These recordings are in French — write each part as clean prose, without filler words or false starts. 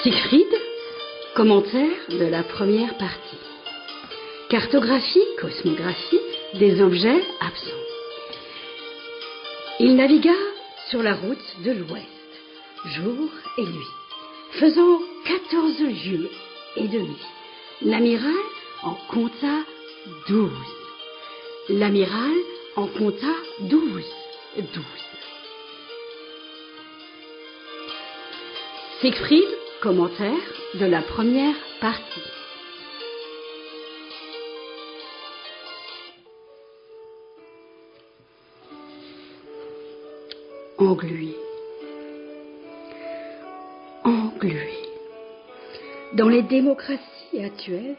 Siegfried, commentaire de la première partie. Cartographie, cosmographie des objets absents. Il navigua sur la route de l'Ouest, jour et nuit, faisant 14 lieues et demie. L'amiral en compta 12. L'amiral en compta 12. Siegfried, commentaire de la première partie. Englué. Dans les démocraties actuelles,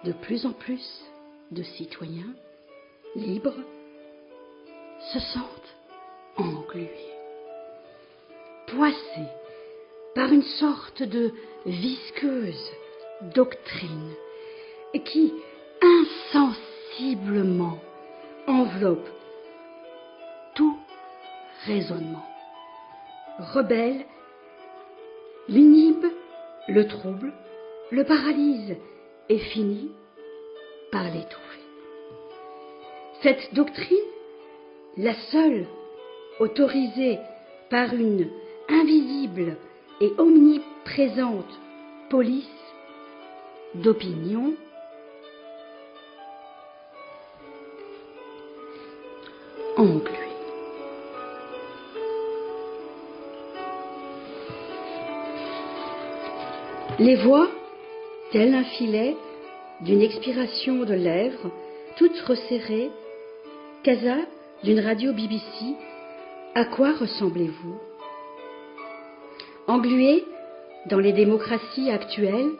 de plus en plus de citoyens libres se sentent englués, poissés par une sorte de visqueuse doctrine qui insensiblement enveloppe tout raisonnement, rebelle, l'inhibe, le trouble, le paralyse et finit par l'étouffer. Cette doctrine, la seule autorisée par une invisible et omniprésente police d'opinion, engluée. Les voix, tel un filet d'une expiration de lèvres, toutes resserrées, casa d'une radio BBC, à quoi ressemblez-vous? Englués dans les démocraties actuelles,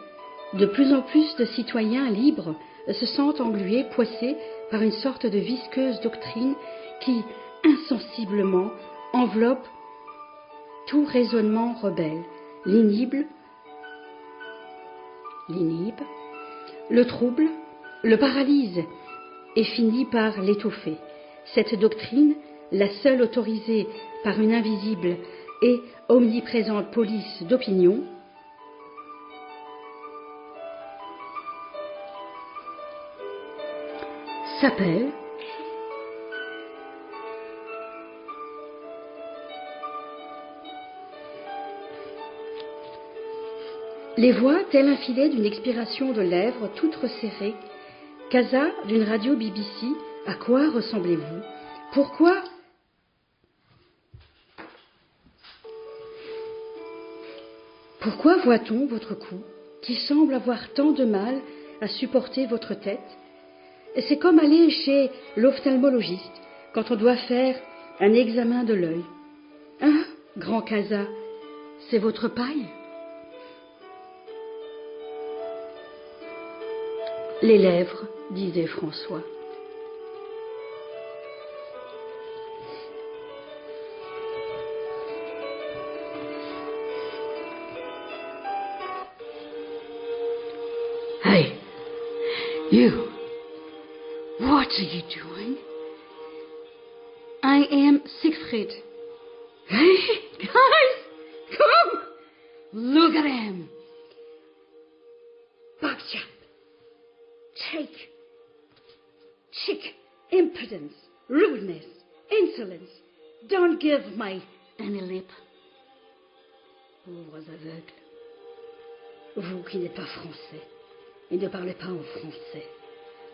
de plus en plus de citoyens libres se sentent englués, poissés par une sorte de visqueuse doctrine qui, insensiblement, enveloppe tout raisonnement rebelle, l'inhibe, le trouble, le paralyse et finit par l'étouffer. Cette doctrine, la seule autorisée par une invisible et omniprésente police d'opinion, s'appelle les voix, tel un filet d'une expiration de lèvres, toutes resserrées, casa d'une radio BBC, à quoi ressemblez-vous? Pourquoi voit-on votre cou, qui semble avoir tant de mal à supporter votre tête? C'est comme aller chez l'ophtalmologiste quand on doit faire un examen de l'œil. Hein, grand casa, c'est votre paille? Les lèvres, disait François. Hey, you, what are you doing? I am Siegfried. Hey, guys, come, look at him. Buckshot. Chick, impudence, rudeness, insolence. Don't give me any lip. Pauvres aveugles, vous qui n'êtes pas français et ne parlez pas en français,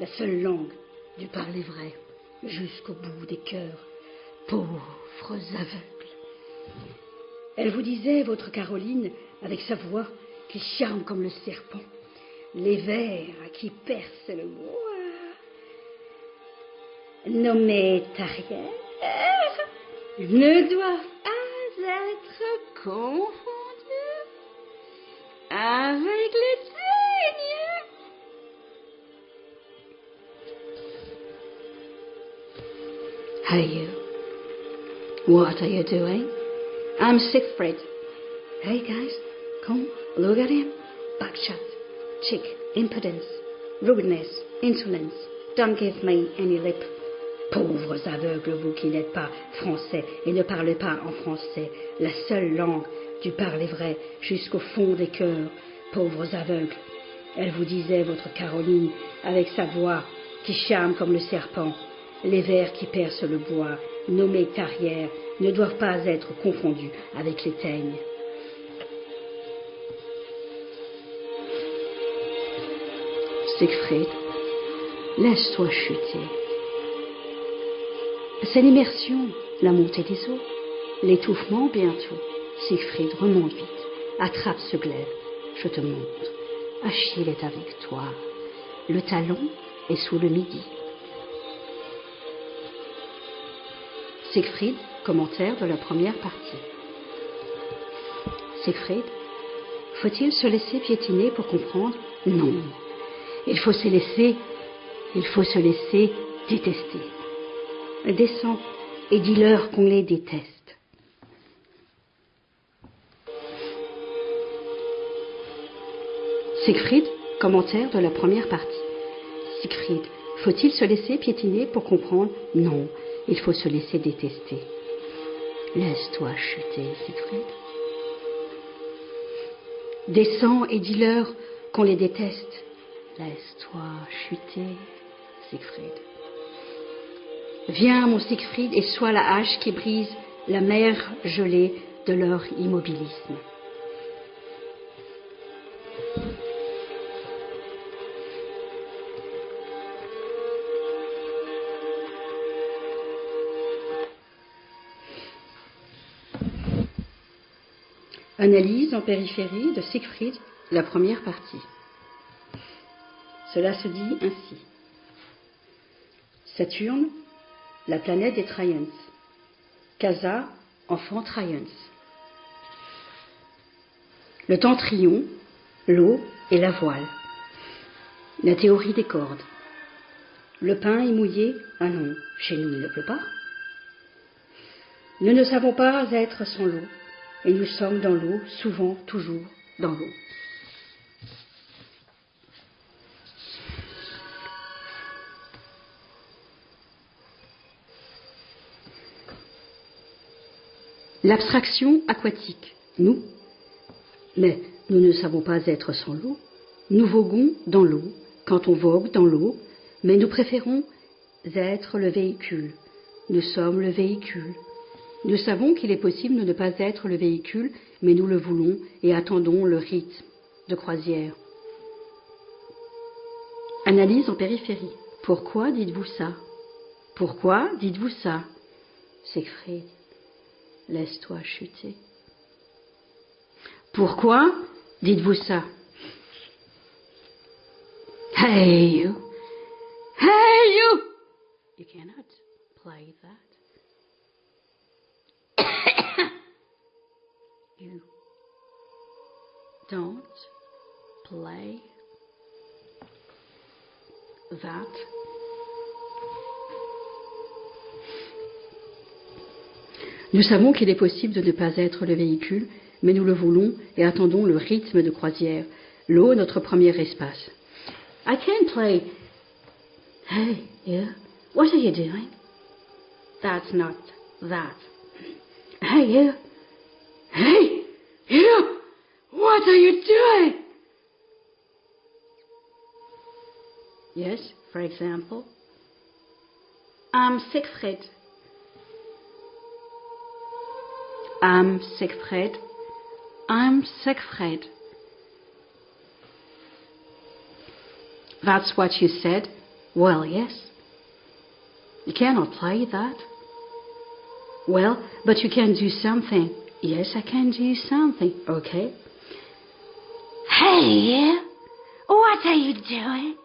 la seule langue du parler vrai jusqu'au bout des cœurs, pauvres aveugles. Elle vous disait, votre Caroline, avec sa voix qui charme comme le serpent, les vers qui percent le bois. Nommés Tarière ne doivent pas être confondus avec les daignes. Hey you, what are you doing? I'm Siegfried. Hey guys, come, look at him. Buckshot. Chick, impudence, rudeness, insolence, don't give me any lip. Pauvres aveugles, vous qui n'êtes pas français et ne parlez pas en français, la seule langue du parler vrai jusqu'au fond des cœurs, pauvres aveugles. Elle vous disait, votre Caroline, avec sa voix qui charme comme le serpent, les vers qui percent le bois, nommés tarières, ne doivent pas être confondus avec les teignes. Siegfried, laisse-toi chuter. C'est l'immersion, la montée des eaux, l'étouffement bientôt. Siegfried, remonte vite, attrape ce glaive, je te montre. Achille est avec toi. Le talon est sous le midi. Siegfried, commentaire de la première partie. Siegfried, faut-il se laisser piétiner pour comprendre? Non. Il faut se laisser détester. Descends et dis-leur qu'on les déteste. Siegfried, commentaire de la première partie. Siegfried, faut-il se laisser piétiner pour comprendre? Non, il faut se laisser détester. Laisse-toi chuter, Siegfried. Descends et dis-leur qu'on les déteste. Laisse-toi chuter, Siegfried. Viens, mon Siegfried, et sois la hache qui brise la mer gelée de leur immobilisme. Analyse en périphérie de Siegfried, la première partie. Cela se dit ainsi. Saturne, la planète des Traians. Casa, enfant Traians. Le Tentrion, l'eau et la voile. La théorie des cordes. Le pain est mouillé? Ah non, chez nous il ne pleut pas. Nous ne savons pas être sans l'eau, et nous sommes dans l'eau, souvent, toujours dans l'eau. L'abstraction aquatique, nous, mais nous ne savons pas être sans l'eau. Nous voguons dans l'eau, quand on vogue dans l'eau, mais nous préférons être le véhicule. Nous sommes le véhicule. Nous savons qu'il est possible de ne pas être le véhicule, mais nous le voulons et attendons le rythme de croisière. Analyse en périphérie. Pourquoi dites-vous ça? Pourquoi dites-vous ça? Siegfried, laisse-toi chuter. Pourquoi dites-vous ça? Hey you! Hey you! You cannot play that. You don't play that. Nous savons qu'il est possible de ne pas être le véhicule, mais nous le voulons et attendons le rythme de croisière. L'eau, notre premier espace. I can play. Hey, yeah. What are you doing? That's not that. Hey, you. Hey, you. What are you doing? Yes, for example. I'm Siegfried. I'm Siegfried. I'm Siegfried. That's what you said? Well, yes. You cannot play that. Well, but you can do something. Yes, I can do something. Okay. Hey, what are you doing?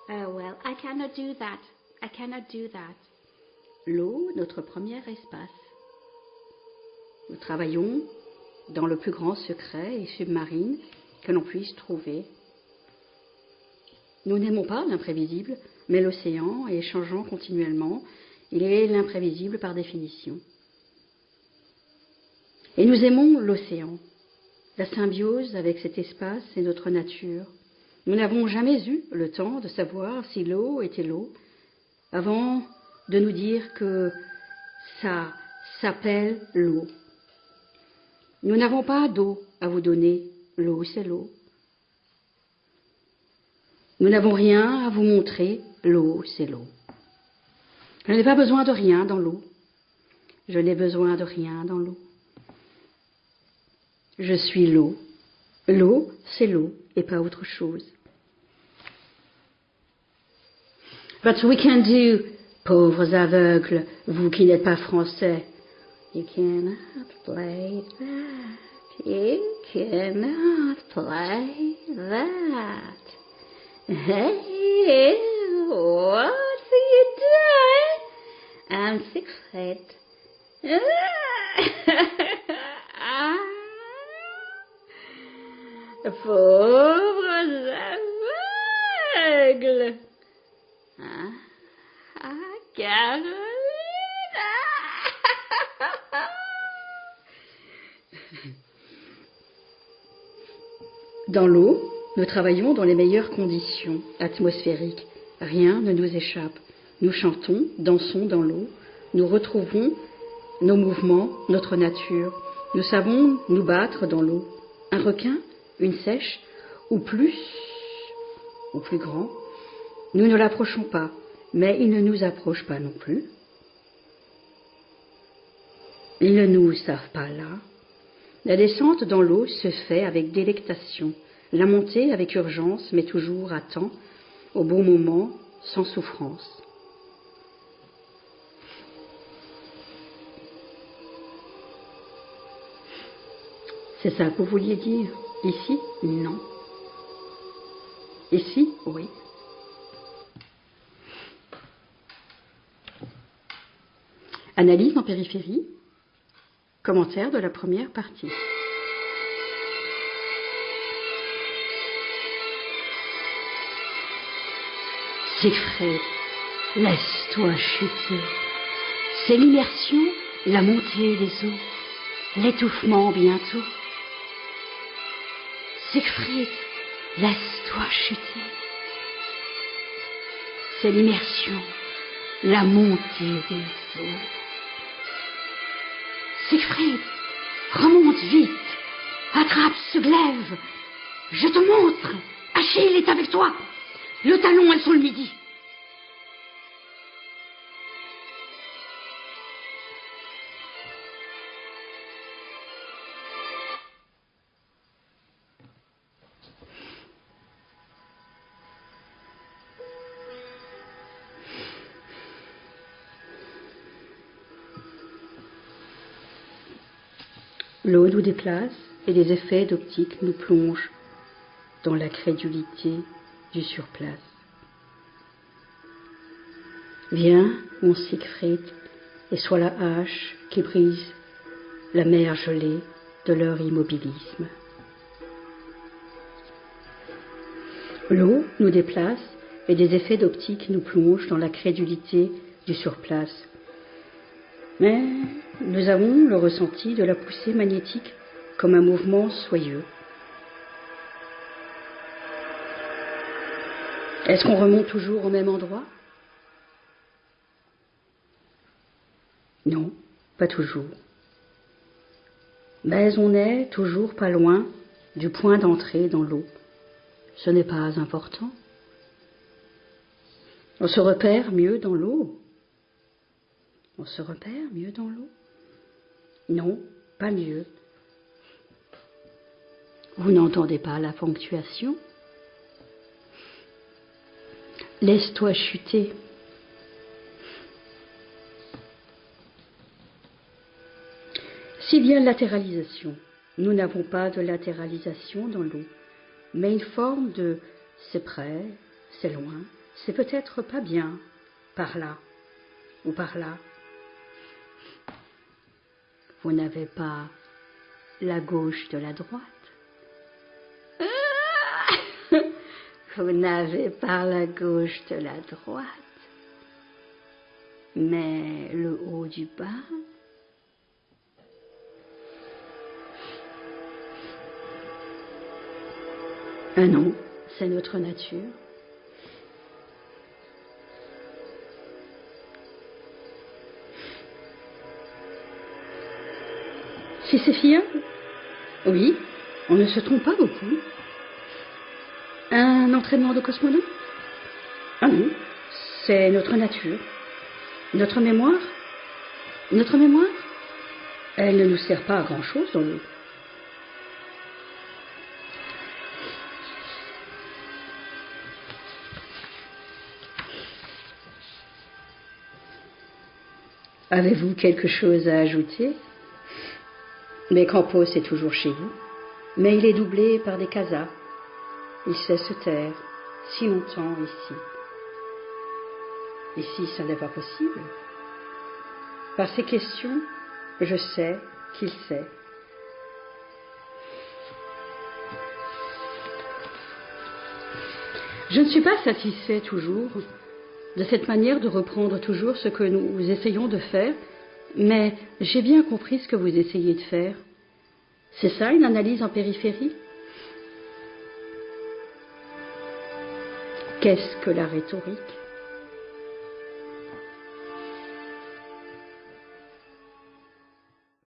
Well, I cannot do that. I cannot do that. L'eau, notre premier espace. Nous travaillons dans le plus grand secret et submarine que l'on puisse trouver. Nous n'aimons pas l'imprévisible, mais l'océan est changeant continuellement. Il est l'imprévisible par définition. Et nous aimons l'océan, la symbiose avec cet espace et notre nature. Nous n'avons jamais eu le temps de savoir si l'eau était l'eau, avant de nous dire que ça s'appelle l'eau. Nous n'avons pas d'eau à vous donner. L'eau, c'est l'eau. Nous n'avons rien à vous montrer. L'eau, c'est l'eau. Je n'ai pas besoin de rien dans l'eau. Je n'ai besoin de rien dans l'eau. Je suis l'eau. L'eau, c'est l'eau et pas autre chose. But we can do, pauvres aveugles, vous qui n'êtes pas français. You cannot play that. You cannot play that. Hey, what are you doing? I'm Siegfried. Pauvres aveugles. Caroline. Dans l'eau, nous travaillons dans les meilleures conditions atmosphériques. Rien ne nous échappe. Nous chantons, dansons dans l'eau. Nous retrouvons nos mouvements, notre nature. Nous savons nous battre dans l'eau. Un requin, une sèche, ou plus grand. Nous ne l'approchons pas, mais il ne nous approche pas non plus. Ils ne nous savent pas là. La descente dans l'eau se fait avec délectation, la montée avec urgence, mais toujours à temps, au bon moment, sans souffrance. C'est ça que vous vouliez dire? Ici? Non. Ici? Oui. Analyse en périphérie. Commentaire de la première partie. Siegfried, laisse-toi chuter. C'est l'immersion, la montée des eaux, l'étouffement bientôt. Siegfried, laisse-toi chuter. C'est l'immersion, la montée des eaux. Siegfried, remonte vite, attrape ce glaive. Je te montre, Achille est avec toi. Le talon est sur le midi. L'eau nous déplace et les effets d'optique nous plongent dans la crédulité du surplace. Viens, mon Siegfried, et sois la hache qui brise la mer gelée de leur immobilisme. L'eau nous déplace et des effets d'optique nous plongent dans la crédulité du surplace. Mais nous avons le ressenti de la poussée magnétique comme un mouvement soyeux. Est-ce qu'on remonte toujours au même endroit? Non, pas toujours. Mais on est toujours pas loin du point d'entrée dans l'eau. Ce n'est pas important. On se repère mieux dans l'eau. On se repère mieux dans l'eau? Non, pas mieux. Vous n'entendez pas la ponctuation? Laisse-toi chuter. S'il y a latéralisation, nous n'avons pas de latéralisation dans l'eau, mais une forme de c'est près, c'est loin, c'est peut-être pas bien, par là ou par là. Vous n'avez pas la gauche de la droite. Vous n'avez pas la gauche de la droite, mais le haut du bas. Ah non, c'est notre nature. Si c'est fiable, Oui, on ne se trompe pas beaucoup. Un entraînement de cosmonaute? Ah non, c'est notre nature. Notre mémoire? Notre mémoire? Elle ne nous sert pas à grand-chose dans l'eau. Avez-vous quelque chose à ajouter? Mais Campos est toujours chez vous, mais il est doublé par des casas. Il sait se taire si longtemps ici. Ici, ça n'est pas possible. Par ces questions, je sais qu'il sait. Je ne suis pas satisfait toujours de cette manière de reprendre toujours ce que nous essayons de faire, mais j'ai bien compris ce que vous essayez de faire. C'est ça, une analyse en périphérie? Qu'est-ce que la rhétorique?